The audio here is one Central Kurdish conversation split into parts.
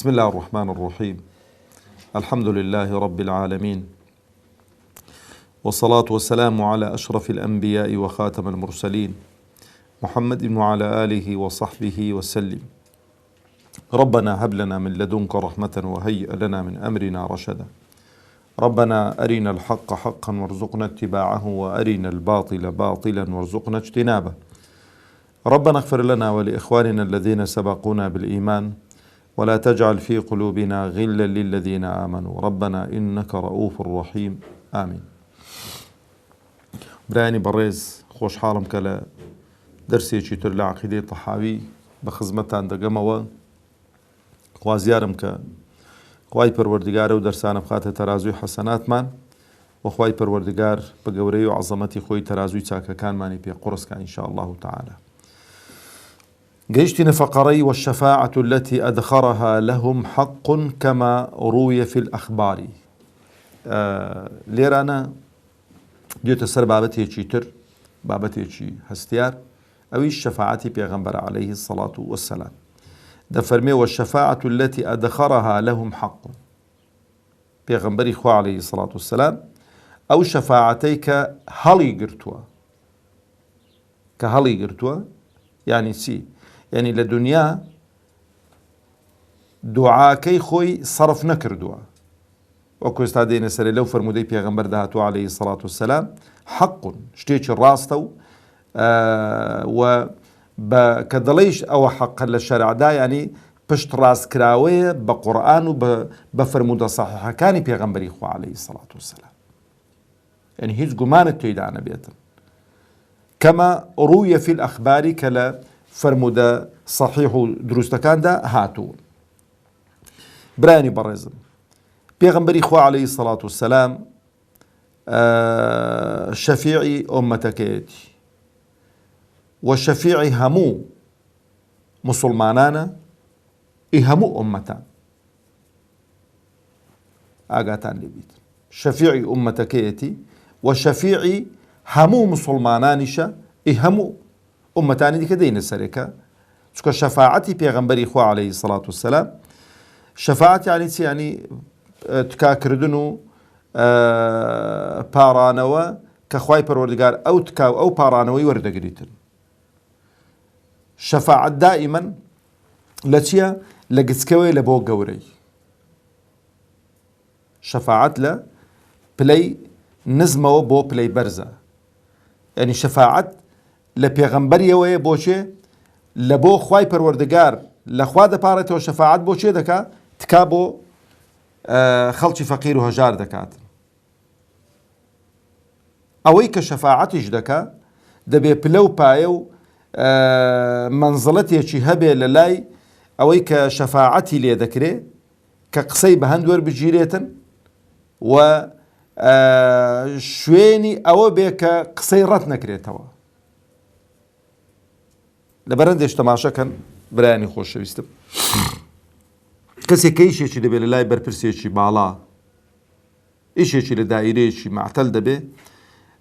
بسم الله الرحمن الرحيم. الحمد لله رب العالمين، والصلاة والسلام على أشرف الأنبياء وخاتم المرسلين محمد وعلى آله وصحبه وسلم. ربنا هب لنا من لدنك رحمة وهيئ لنا من أمرنا رشدا. ربنا أرنا الحق حقا وارزقنا اتباعه، وأرنا الباطل باطلا وارزقنا اجتنابه. ربنا اغفر لنا ولإخواننا الذين سبقونا بالإيمان، ولا تجعل في قلوبنا غلا للذين آمنوا ربنا إنك رؤوف رحيم. آمين. براني بريز خوش حالم كلا درسي تر لعقيدة طحاوي بخزمتان دقموا خوازيارم خواهی پروردگار و درسان بخات ترازوی حسنات من و خواهی پروردگار بقوری و عظمتی خوی ترازوی تاکا كان ماني بي قرصك إن شاء الله تعالى. قيشتنا فقري والشفاعة التي أدخرها لهم حق كما روي في الأخبار. ليرانا ديوت السر بابتي تشيتر بابتي تشي هستيار أو الشفاعة بيغمبر عليه الصلاة والسلام. دفرمي والشفاعة التي أدخرها لهم حق بيغمبري خو عليه الصلاة والسلام أو شفاعتيك هلي قرتوا كهلي قرتوا يعني يعني لدنيا دعاكي خوي صرف نكردوا وكو استادين سري لو فرمودي بيغمبر دهاتو عليه الصلاة والسلام حق شتيش الراستو و بكدليش أو حق للشرع دا يعني بشت راس كراوية بقرآن وبفرمودة صحيحة كان بيغمبري خو عليه الصلاة والسلام. يعني هيج قمان تيدانا بيتن كما روي في الأخبار كلا فرمودة صحيح دروست كان دا هاتو. براني برزم بيغمبري خو عليه الصلاة والسلام شفيعي أمتكيتي والشفيعي همو مسلمانانا همو أمتان آقاتان لبيت شفيعي أمتكيتي والشفيعي همو مسلمانانشا همو أمتان دي كدين السركة شكو شفاعتي بيغمبري خو عليه الصلاة والسلام شفاعتي يعني تكاكردنو بارانوا كخواي پروردگار أو تكاو أو بارانوي وردقريتن. شفاعة دائما لتيا لقسكوي لبو قوري شفاعة لا بلاي نزمه بو بلاي برزة يعني شفاعة لبيغمبرية وي بوشي لبو خواي پروردگار لخوا دا بارته شفاعة بوشي دكا تكابو خلشي فقير وهجار دكات اويك شفاعتش دكا دبي بلو بايو منزلتي شي هبه للاي اويك شفاعتي لي ذكري كقصي بهندور بجيريتن و شويني او بك قصي رتنا كريتوا لبرندش تماشا كان براني خوش ويستم كسي كيشي شي دبي للاي بربرسي شي بالا ايشي شي لدائري شي معتل دبي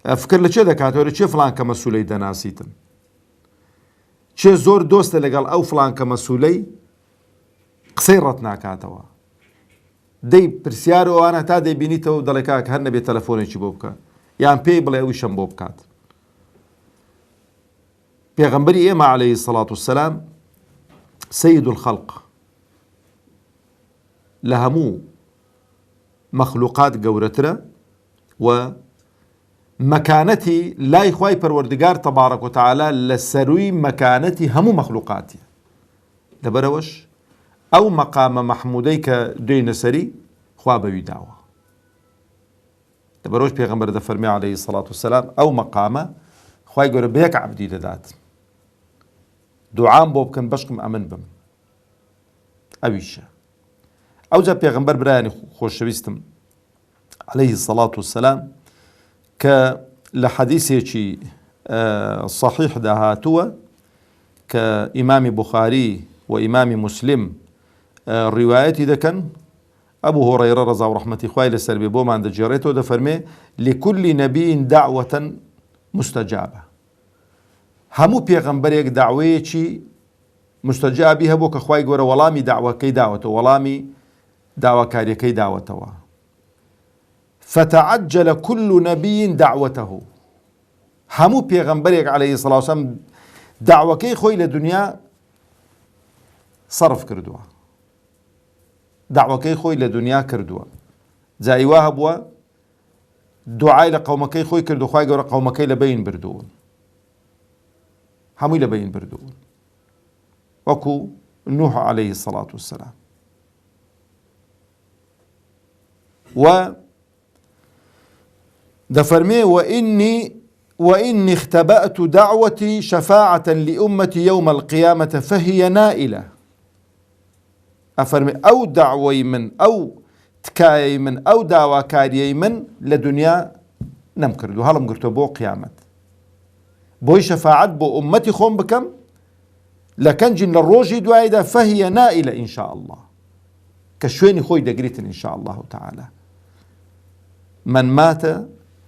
افكر لچه دكاتوري چه فلان كمسؤولي دناسيتن چه زور دوست لقال او فلان كمسؤولي قصيرت ناكاتوا دي برسيارو انا تا دي بينيتو دلكاك هر نبي تلفوني چي بوبكا يعني بي بلا او شم بوبكات. بيغمبري ايما عليه الصلاة والسلام سيد الخلق لهمو مخلوقات قورترا و مكانتي لا يخواي پروردگار تبارك وتعالى لسروي مكانتي همو مخلوقاتي دبروش او مقام محموديك دين سري خوابوي دعوة دبروش بيغمبر دفرمي عليه الصلاة والسلام او مقام خواي قول بيك عبدي دادات دعام بوبكن بشكم امن بم اويشا او جا بيغمبر براني خوشويستم عليه الصلاة والسلام كالحديثي صحيح دهاتوا كإمام بخاري وإمام مسلم الرواية ده كان أبو هريرة رضي الله عنه خويل السلبي بوم عند جارته ده فرمي لكل نبي دعوة مستجابة همو پیغمبر یک دعوه چی مستجابی هەبوو کە خوای گەورە وەڵامی داواکەی داوەتەوە، وەڵامی داواکاریەکەی داوەتەوە. فتعجل كل نبي دعوته، هەموو پێغەمبەرێک عەلەیهی سەڵات وسەلام داواکەی خۆی لە دنیا صرف کردووە، داواکەی خۆی لە دنیا کردووە. جای وا هەبووە دوعای لە قەومەکەی خۆی کردو، خوای گەورە قەومەکەی لە بین بردوون، هەمووی لە بین بردوون، وەکو نوح عەلەیهی سەڵات وسەلام. و دەفەرمێ وإني اختبأت دعوتي شفاعة لأمتي يوم القيامة فهي نائلة. أفرمي أو دعوي من أو تكاي من أو دعوة كاريي من لدنيا نمكردو هلم قرتو بو قيامت بوي شفاعة بو أمتي خوم بكم لكنجن للروجي دوايدا فهي نائلة إن شاء الله. كشويني خوي دقريتن إن شاء الله تعالى. من مات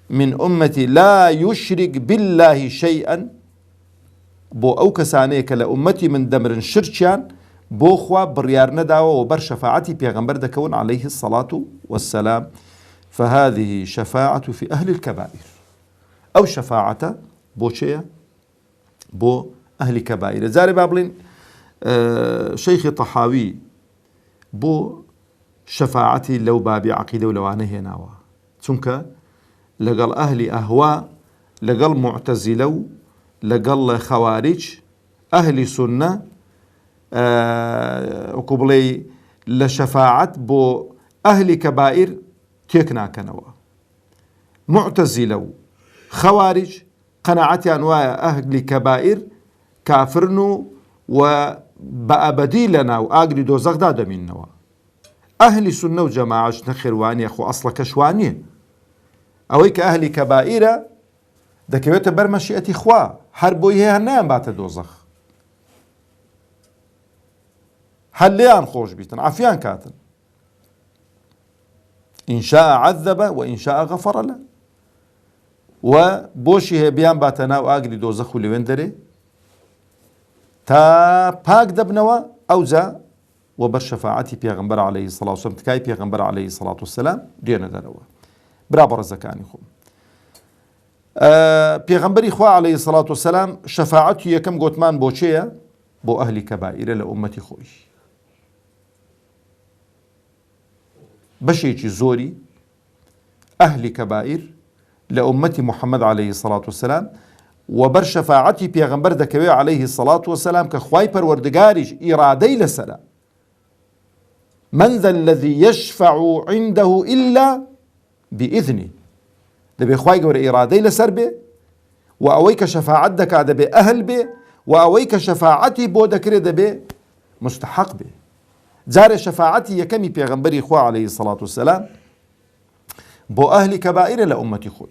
من أمتي لا يشرك بالله شيئا، بو أو كسانيك لأمتي من دمر شرشيان بو خوا بريار نداوة وبر شفاعتي بيغمبر دكون عليه الصلاة والسلام. فهذه شفاعة في أهل الكبائر، أو شفاعة بو شيء بو أهل كبائر. زاري بابلين شيخ طحاوي بو شفاعتي لو بابي عقيدة ولوانه هناوا، چونك لقل أهل أهواء، لقل معتزلو، لقل خوارج، أهل سنة وكبلي لشفاعة بو أهل كبائر تيكنا كنوا. معتزلو خوارج قناعتي أنواع أهل كبائر كافرنو وبأبدي لنا وآقل دوزغ دادا من نوا. أهل سنة وجماعة نخيرواني أخو أصلا كشواني أويك أهل كبائرة دكويت برمشيئة إخوا حربوي هي هنان بات دوزخ، هليان خوش بيتن عفيان كاتن، إن شاء عذب وإن شاء غفر له. وبوشي هي بيان باتنا وآقل دوزخ اللي ويندري تا باك دبنوا أوزا وبر شفاعتي بيغمبر عليه الصلاة والسلام تكاي بيغمبر عليه الصلاة والسلام دينا دروا برابر الزكاني خوم. بيغمبري خوا عليه الصلاة والسلام شفاعتي يكم قوتمان بوشيا بو أهل كبائر لأمتي خوي بشيكي زوري أهل كبائر لأمتي محمد عليه الصلاة والسلام. وبر شفاعتي بيغمبر دكوي عليه الصلاة والسلام كخواي پروردگاريش إرادي لسلا. من ذا الذي يشفع عنده إلا بإذنه، دبي خواي قور إرادي لسر به وأويك شفاعت دكا دبي أهل به وأويك شفاعتي بو دكري دبي مستحق به. جار شفاعتي يكمي بيغمبري خوا عليه الصلاة والسلام بو أهل كبائر لأمتي خوي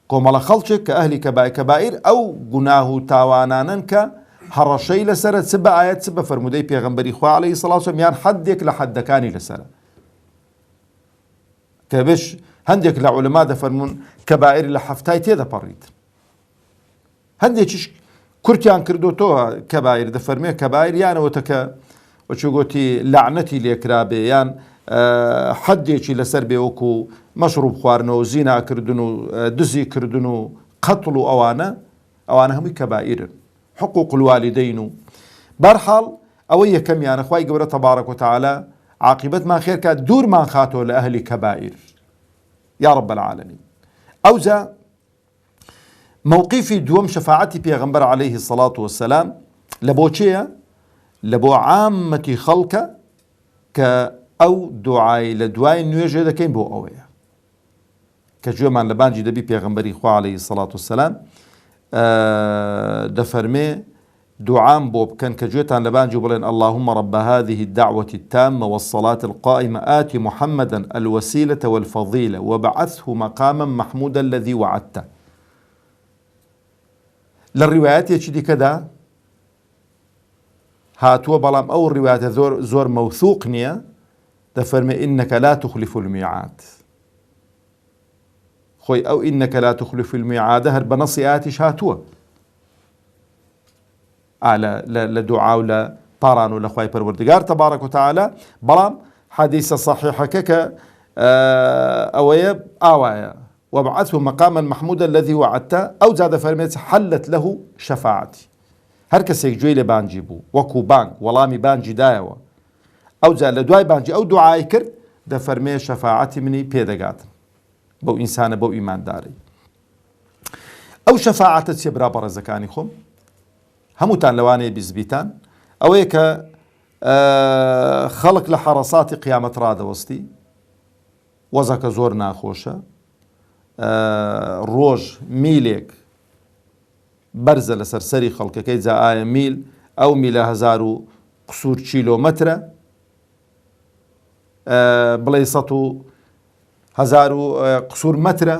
قوم على خلشك كأهل كبائر أو جناه تاوانانا كهرشي لسرة سبع آيات سبع فرمودي بيغمبري خوا عليه الصلاة والسلام يعني حدك لحد كاني لسرة كبش هندك لعلماء دفرمون كبائر لحفتاي تيدا بريد هندك كرتيان كردو تو كبائر دفرميه كبائر يعني وتك وشو قلتي لعنتي ليكرابي يعني حدێکی لەسەر بێوەکو مەشروب خواردنەوە زینا کردن و دزی کردن و قەتڵ و ئەوانە هەمووی کەبائرن حقوق الوالدین و بەرحاڵ ئەوەی یەکەمیانە خوای گەورە تەبارەک وتەعالە عاقبەتمان خێر کات دوورمان خاتەوە لە ئەهلی کەبائر یا رب العالمین. ئەوجا موقیفی دووەم شەفاعەتی پێغەمبەر عليه الصلاة والسلام لە بۆ چێیە؟ لە بۆ عامەتی خەڵکە کە أو دعاي لدواي نوێژێ دەکەین بۆ ئەوەیە کە گوێمان لە بانگی دەبی پێغەمبەری خوا عليه الصلاة والسلام دەفەرمێ دوعام بۆ بکەن کە گوێتان لە بانگی بڵێن اللهم رب هذه الدعوة التامة والصلاة القائمة آت محمدا الوسيلة والفضيلة وبعثه مقاما محمودا الذي وعدته. للروايات يشدي كذا هاتوا بلام أو الروايات زور موثوق نية دفرمي إنك لا تخلف الميعاد خوي أو إنك لا تخلف الميعاد هر بنصي آتش هاتوا لدعاء ولا طاران ولا خواي پروردگار تبارك وتعالى. بلام حديث صحيحك أويب آوايا وابعثه مقاما محمودا الذي وعدته أو زاد فرميت حلت له شفاعتي. هر کەسێک گوێی لە بانجی بوو وەکو بانگ وەڵامی بانجی دایەوە ئەو جا لە دوای بانجی ئەو دوعای کرد دەفەرمێ شەفاعەتی منی پێدەگاتن بەو ئینسانە بەو ئیماندارەی. ئەو شەفاعەتە چێ برا بەڕێزەکانی خۆم هەمووتان لەوانەیە بیزبیتان ئەوەیە کە خەڵک لە حەڕەساتی قیامەت ڕادەوەستی وەزەکە زۆر ناخۆشە ڕۆژ میلێک بەرزە لەسەر سەری خەڵکەکەی جا ئایا میل ئەو میلە 1000 قسوور کیلۆمەترە بڵێ 1000 قسوور مەترە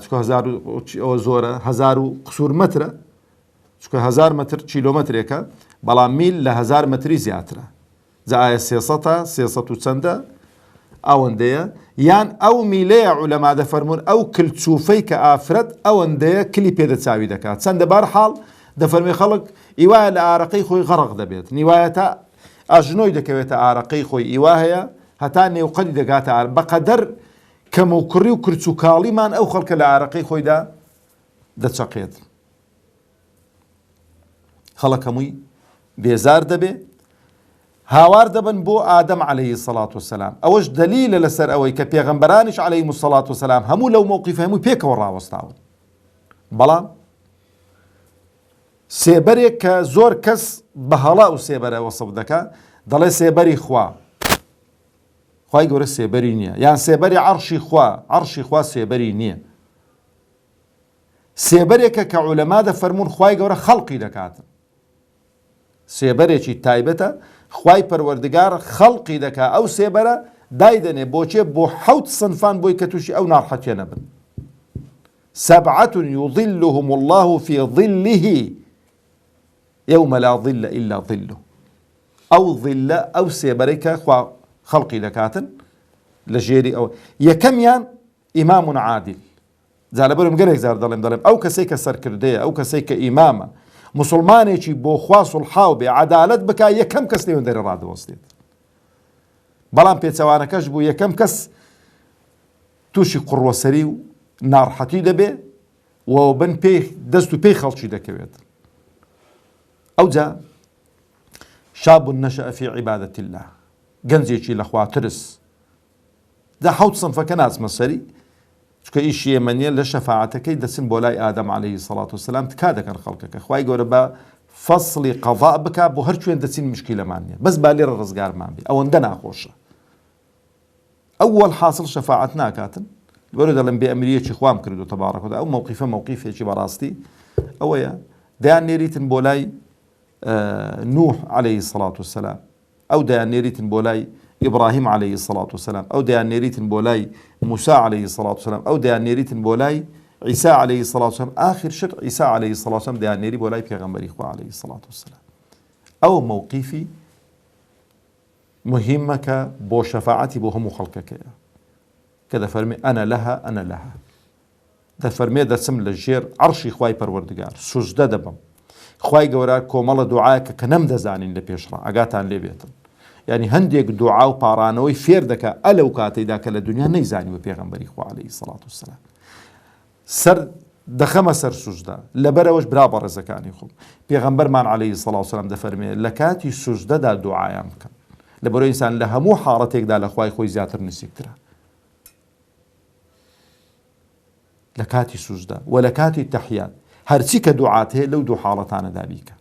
چکە 1000 زۆرە 1000 قسوور مەترە چکە 1000 مەتر کیلۆمەترێکە بەڵام میل لە 1000 مەتری زیاترە جا ئایا 300 و چەندە ئەوەندەیە یان ئەو میلەیە عولەما دەفەرمون ئەو کلچوفەی کە ئافرەت ئەوەندەیە کلی پێدەچاوی دەکات چەندە بەرحاڵ دەفەرمێ خەڵک ئیوایە لە ئارەقەی خۆی غەرق دەبێت نیوایە تا ئاژنۆی دەکەوێتە ئارەقەی خۆی ئیوا هەیە هەتا نێوقەدی دەگاتە بەقەدەر کەم و کوڕی و کرچ و کاڵیمان ئەو خەڵکە لە ئارەقەی خۆیدا دەچەقێت خەڵک هەمووی بێزار دەبێ هاوار دەبن بۆ ئادەم عەلەیهی سەڵات وسەلام ئەوەش دەلیلە لەسەر ئەوەی کە پێغەمبەرانیش عەلەیهیمو سەڵات وسەلام هەموو لەو مەوقیفە هەمووی پێکەوە ڕاوەستاون بەڵام سێبەرێک کە زۆر کەس بە هەڵا و سێبەرە وەسف دەکا دەڵێ سێبەری خوا خوای گەورە سێبەری نییە یان سێبەری عەرشی خوا سێبەری نییە سێبەرێکە کە عولەما دەفەرمون خوای گەورە خەڵقی دەکاتن سێبەرێکی تایبەتە خوای پەروەردگار خەڵقی دەکا ئەو سێبەرە دایدەنێ بۆچێ بۆ 7 سنفان بۆی کە تووشی ئەو ناڕحەتیە نەبن 7 يظلهم الله في ظله يوم لا ظل إلا ظله أو ظل أو سێبەرێکە خوا خەڵقی دەکاتن لە ژێری ئەو یەکەمیان ئیمام عادل جا لەبەرم گەلێک زار دەڵێم ئەو کەسەی کە سەرکردەیە ئەو کەسەی کە ئیمامە مسلمانێکی بۆ خوا سوڵحاو بێ عەدالەت بکا یەکەم کەس لێوەندەرە ڕادەوەستێت بەڵام پێچەوانەکەش بوو یەکەم کەس تووشی قوڕوەسەری و ناڕحەتی دەبێ و بن پێی دەست و پێی خەڵکی دەکەوێت ئەو جا شاب نەشأ فی عیبادەت الله گەنجێکی لە خوا ترس دا 7 سنفەکە ناچمە سەری چکە ئیشی ئێمەنیە لە شەفاعەتەکەی دەچن بۆ لای ئادەم عەلەیهی سەڵات وسەلام تکا دەکەن خەڵکەکە خوای گەورە بە فەسڵی قەضا بکا بۆ هەر کوێن دەچین مشکیلەمان نییە بەس با لێرە ڕزگارمان بێ ئەوەندە ناخۆشە ئەوەڵ حاصل شەفاعەت ناکاتن وەرە دەڵێن بێ ئەمریەکی خوام کردو تەبارەک وتعالە ئەو موقیفە موقیفێکی بەڕاستی ئەوەیە دەیان نێریتن بۆ لای نوح عەلەیهی سەڵات وسەلام ئەو دەیان نێریتن بۆ لای إبراهيم عليه الصلاة والسلام أو ديان نيريتن بولاي موسى عليه الصلاة والسلام أو ديان نيريتن بولاي عيسى عليه الصلاة والسلام آخر شر عيسى عليه الصلاة والسلام ديان نيري بولاي پیغمبر إخوة عليه الصلاة والسلام أو موقفي مهمك بو شفاعتي بو هم خلقك كذا فرمي أنا لها ده فرمي ده سم للجير عرشي خواي پروردگار سجده دبم خواي گورا كومال دعاك كنم دزانين لبيشرا أقاتان لبيتن يعني هەندێک دوعا و پاڕانەوەی فێر دەکا ئەلەو کاتەیدا کە لە دنیا نەیزانی بە پێغەمبەری خوا عەلەیهی سەڵات وسەلام سەر دەخەمە سەر سوجدا لەبەرەوەش برا بەڕێزەکانی خۆم پێغەمبەرمان عەلەیهی سەڵات وسەلام دەفەرمێ لە کاتی سوجدەدا دوعایان بکەن لەبەرەوەی ئینسان لە هەموو حاڵەتێکدا لە خوای خۆی زیاتر نزیکترە لە کاتی سوجدا و لە کاتی تەحیات هەرچی کە دوعات هەیە لەو دوو حاڵەتانەدا بیکە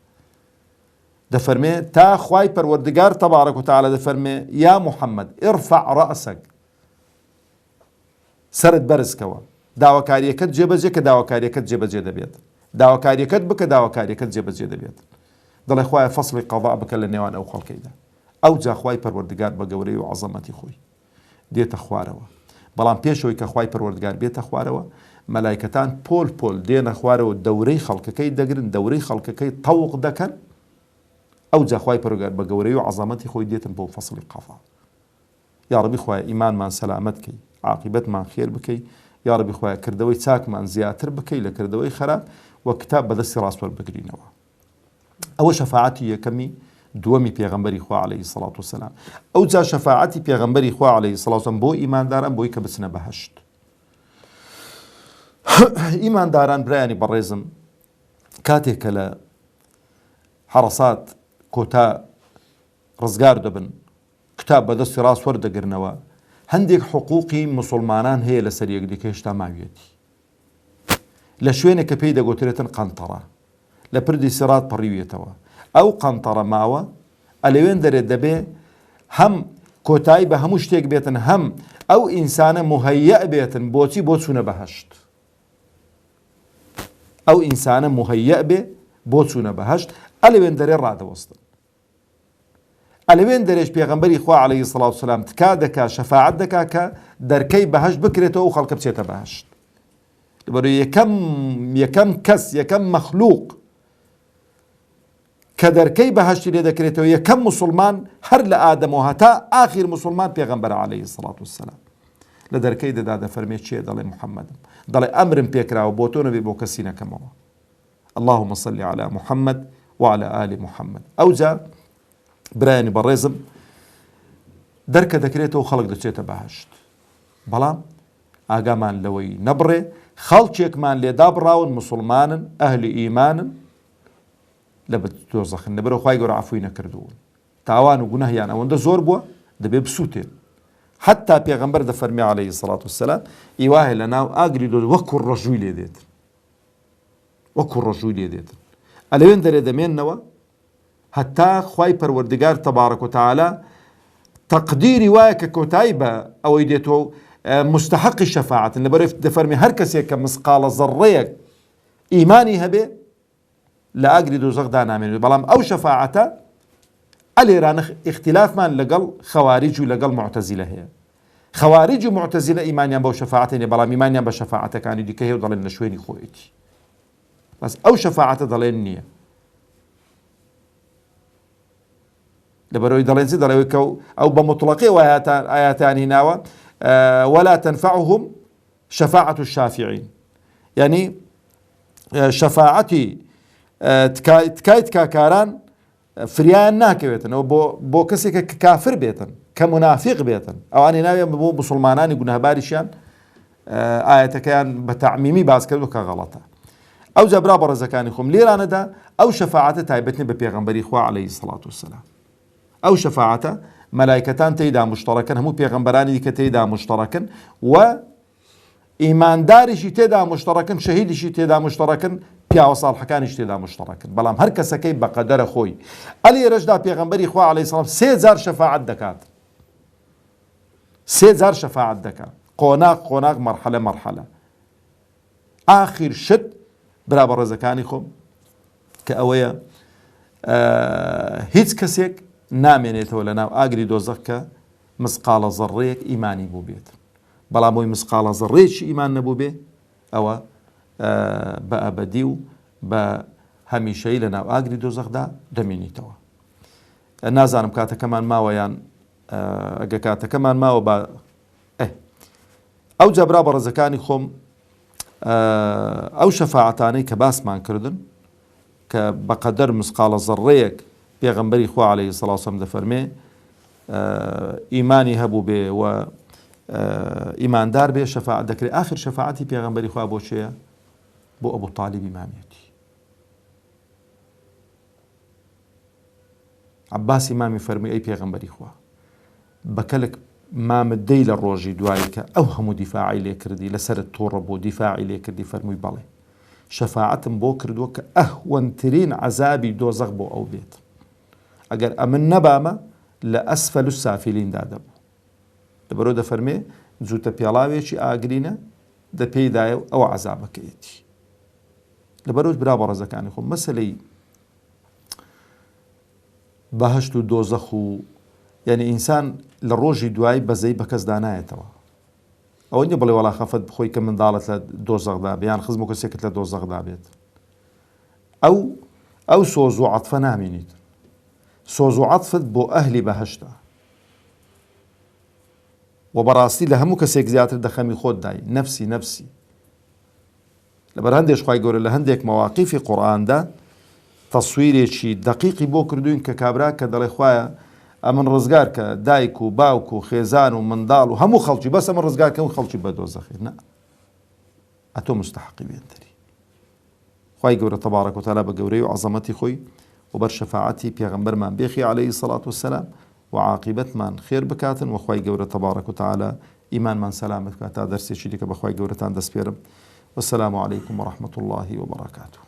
دەفەرمێ تا خوای پەروەردگار تەبارەک وتعالە دەفەرمێ یا محەممەد ارفع رأسك سرت بەرزکەوە داواکاریەکەت جێبەجێ کە داواکاریەکەت جێبەجێ دەبێت داواکاریەکەت بکە داواکاریەکەت جێبەجێ دەبێت دەڵێ خوایە فەسڵی قەضا بکە لە نێوان ئەو خەڵکەیدا ئەو جا خوای پەروەردگار بە گەورەی و عەزەمەتی خۆی دێتە خوارەوە بەڵام پێشەوەی کە خوای پەروەردگار بێتە خوارەوە مەلایکەتان پۆل پۆل دێنە خوارەوە دەورەی خەڵکەکەی دەگرن دەورەی خەڵکەکەی تەوق دەکەن ئەو جا خوای پەروەردگار بە گەورەی و عەزەمەتی خۆی دێتن بۆ فەسڵی قەضا یا ڕەبی خوایە ئیمانمان سەلامەت کەی عاقبەتمان خێر بکەی یا ڕەبی خوایە کردەوەی چاکمان زیاتر بکەی لە کردەوەی خەراب و کتاب بەدەستی ڕاست وەربگرینەوە ئەوە شەفاعەتی یەکەمی دووەمی پێغەمبەری خوا عەلەیهی سەڵات وسەلام. ئەو جا شەفاعەتی پێغەمبەری خوا عەلەیهی سەڵات وسەلام بۆ ئیمانداران بۆی کە بچنە بەهەشت. ئیمانداران برایانی بەڕێزم کاتێک کە لە حەرەسات کۆتا ڕزگار دەبن، کتاب بەدەستی ڕاست وەردەگرنەوە، هەندێک حقوقی مسلمانان هەیە لەسەر یەکدیکە هێشتا ماویەتی. لە شوێنێک کە پێی دەگوترێتن قەنتەڕە، لە پردی سیرات پەڕیوێتەوە، ئەو قەنتەڕە ماوە ئەلەوێن دەرێت دەبێ هەم کۆتایی بە هەموو شتێک بێتن، هەم ئەو ئینسانە مهەیە بێتن بۆچی بۆ چوونە بەهەشت. ئەو ئینسانە مهەیە بێ بۆ چوونە بەهەشت، ئەلەوێن دەرێ ڕادەوەستن. ئەلەوێن دەرێش پێغەمبەری خوا عەلەیهی سەڵات وسەلام تکا دەکا، شەفاعەت دەکا کە دەرکەی بەهەشت بکرێتەوە و خەڵکە بچێتە بەهەشت. لەبەرەوەی یەکەم کەس، یەکەم مەخلوق کە دەرکەی بەهەشتی لێ دەکرێتەوە، یەکەم مسلمان هەر لە ئادەمەوە هەتا ئاخر مسلمان پێغەمبەر عەلەیهی سەڵات وسەلام. لە دەرکەی دەدا دەفەرمێ چێ؟ دەڵێ محەممەدم، دەڵێ ئەمرم پێکراوە بۆ تۆ نەبێ بۆ کەسی نەکەمەوە. اللهم صل على محمد وعلى آل محمد. ئەو جا برایانی بەڕێزم دەرکە دەکرێتەوە خەڵک دەچێتە بەهەشت، بەڵام ئاگامان لەوەی نەبڕێ خەڵکێکمان لێدا بڕاون مسلمانن ئەهلی ئیمانن لە دۆزەخن، لەبەرەوە خوای گەورە عەفوی نەکردوون، تاوان و گوناهیان ئەوەندە زۆر بووە دەبێ بسووتێن. حتا پێغەمبەر دەفەرمێ عەلەیهی سەڵات وسەلام ئیواهێ لە ناو ئاگری دۆ وەکو ڕەژووی لێ دێتن، وەکو ڕەژووی لێ دێتن، ئەلەوێن دەرێ دەمێننەوە هەتا خوای پەروەردگار تەبارەک و تەعالا تەقدیری وایە کە کۆتایی بە ئەوەی دێتەوە مستحقی شەفاعەتن. لەبەرەوەی دەفەرمێ هەر کەسێک کە مسقالە زەڕەیەک ئیمانی هەبێ لە ئاگری دۆزەخدا نامێنێت. بەڵام ئەو شەفاعەتە ئەلێرانە اختلافمان لەگەڵ خەواریج و لەگەڵ معتەزیلە هەیە. خەواریج و معتەزیلە ئیمانیان بەو شەفاعەتە نییە، بەڵام ئیمانیان بە شەفاعەتەکانی دیکە هەیە و دەڵێن لە شوێنی خۆیەتی، بەس ئەو شەفاعەتە دەڵێن نییە. لەبەرەوەی دەڵێن چی؟ دەڵێ ئەو بە مطلقی ئاياتانی ناوە ولا تنفعهم شفاعة الشافعين، يعني شەفاعەتی تکای تکاکاران فریان ناکەوێتن بۆ کەسێکە کە کافر بێتن، کە منافق بێتن، ئەوانی ناوێن بۆ مسلمانانی گوناهباریشیان ئاەتەکەیان بە تەعمیمی باس کردو کە غەڵەتە. ئەو جا برا بەڕێزەکانی خۆم لێرانەدا ئەو شەفاعەتە تایبەتنی بە پێغەمبەری خوا عەلەیهی سەڵات وسەلام. ئەو شەفاعەتە مەلایکەتان تێیدا مشتەڕەکن، هەموو پێغەمبەرانی دیکە تێیدا مشتەڕەکن و ئیمانداریشی تێدا مشتەڕەکن، شەهیدیشی تێدا مشتەڕەکن، پیاوە ساڵحەکانیش تێدا مشتەڕەکن، بەڵام هەر کەسەکەی بە قەدەرە خۆی. ئەلێرەشدا پێغەمبەری خوا عەلەیهی سەڵام 3000 شەفاعەت دەکات، 3000 شەفاعەت دەکات، قۆناق مەرحەلە مەرحەلە. ئاخر شت برا بەڕێزەکانی خۆم کە ئەوەیە هیچ کەسێک نامێنێتەوە لە ناو ئاگری دۆزەخ کە مسقالە زەڕەیەک ئیمانی بوو بێت، بەڵام بۆی مسقالە زەڕەیەکی ئیمان نەبوو بێ ئەوە بە ئەبەدی و بە هەمیشەی لە ناو ئاگری دۆزەخدا دەمێنیتەوە. نازانم کاتەکەمان ماوەیان، ئەگە کاتەکەمان ماوە بە ئەو جەبرا بە ڕێزەکانی خۆم ئەو شەفاعەتانەی کە باسمان کردن کە بەقەدەر مسقالە زەڕەیەک پێغەمبەری خوا عەلەیهی سەڵات وسەلام دەفەرمێ ئیمانی هەبوو بێ و ئیماندار بێ شەفاعەت دەکرێت. ئاخر شەفاعەتی پێغەمبەری خوا بۆ چێە؟ بۆ ئەبوو تاڵیب ئیمامەتی. عەباس ئیمامی فەرمووی ئەی پێغەمبەری خوا بەکەلک مامدەی لە ڕۆژی دوایی کە ئەو هەموو دیفاعی لێ کردی لەسەرت تووڕە بۆ دیفاعی لێ کردی، فەرمووی بەڵێ شەفاعەتم بۆ کردووە کە ئەهوەنترین عەزابی دۆزەخ بۆ ئەو بێت، ئەگەر ئەمن نەبامە لە ئەسفەل السافلیندا دەبوو. لەبەرەوە دەفەرمێ جوتە پێڵاوێکی ئاگرینە دەپێدایە و ئەوە عەزابەکەیەتی. لەبەرەوە برا بەڕێزەکانی خۆم مەسەلەی بەهەشت و دۆزەخ و یعنی ئینسان لە ڕۆژی دوایی بەزەی بە کەس دانایەتەوە. ئەوە نییە بڵێ وەڵا خەفەت بخۆی کە منداڵت لە دۆزەخدا بیان خزم و کەسێکت لە دۆزەخدا بێت. ئەو سۆز و عەتفە نامێنیت، سۆز و عەتفت بۆ ئەهلی بەهەشتە و بەڕاستی لە هەموو کەسێک زیاتر دەخەمی خۆت دای نەفسی نەفسی. لەبەر هەندێش خوای گەورە لە هەندێک مەواقیفی قورئاندا تەسویرێکی دقیقی بۆ کردوین کە کابرا کە دەڵێ خوایە ئەمن ڕزگار کە دایک و باوک و خێزان و منداڵ و هەموو خەڵکی بەس ئەمە ڕزگارکە و خەڵکی بە دۆزەخی نە ئەتۆ مستحقی بێنتری خوای گەورە تەبارەک و تەعالا بە گەورەی و عەزەمەتی خۆی و بەر شەفاعەتی پێغەمبەرمان بێخی عەلەیهی سەڵات وەسەلام و عاقبەتمان خێر بکاتن و خوای گەورە تەبارەک و تەعالا ئیمانمان سەلامت بکات تا دەرسێکی دیکە بەخوای گەورەتان دەست پێرم والسلام عليكم ورحمة الله وبركاته.